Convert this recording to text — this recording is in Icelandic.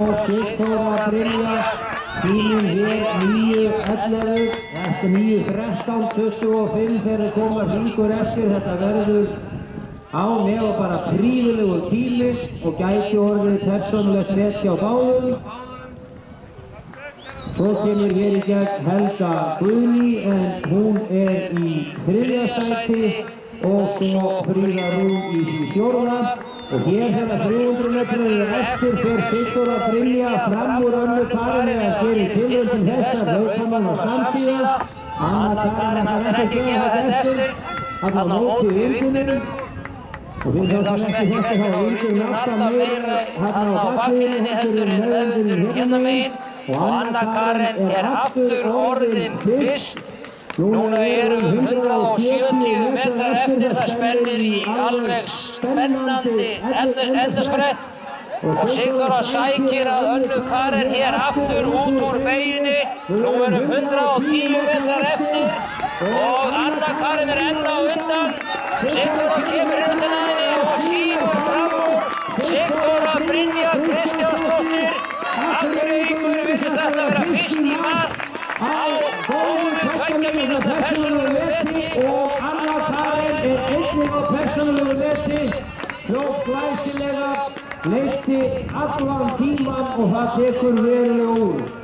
Sigþóra Brynja, tíminn hér 9:11, eftir 9:13, 25 þegar þeir koma hringur eftir. Þetta verður á nefa bara príðilegur tími og gæti orðið persónulegt met hjá báðum. Svo kemur hér í gegn Helga Guðný en hún í 3. sæti og svo Fríða Rún í 4. Og hér þegar 300 metrar eru eftir fer Sigþóra Brynja fram úr Önnu Karin eða gerir tilvöldin þess að hlaupamann á samsíða. Anna Karin ætlar ekki að gefa þetta eftir, þarna á móti vindinum. Og fyrir þá sem ekki þetta þá vindurinn alltaf meira þarna á bakliðinni heldur en höfundurinn hérna megin. Og Anna Karin aftur orðin fyrst. Núna eru 170 metrar eftir, það spennir í alveg spennandi endasprett og Sigþóra sækir að Önnu Karin hér aftur út úr beginni. Nú eru 110 metrar eftir og Anna Karin enn á undan. Sigþóra kemur undan henni og sígur fram úr. Sigþóra Brynja Kristjánsdóttir, Akureyringur virðist þetta vera fyrst í mark á góðu 2 mínútna persónulegu meti og Anna Karin einnig á persónulegu meti. Hljóp glæsilega, leiddi allan tíman og það tekur verulega úr.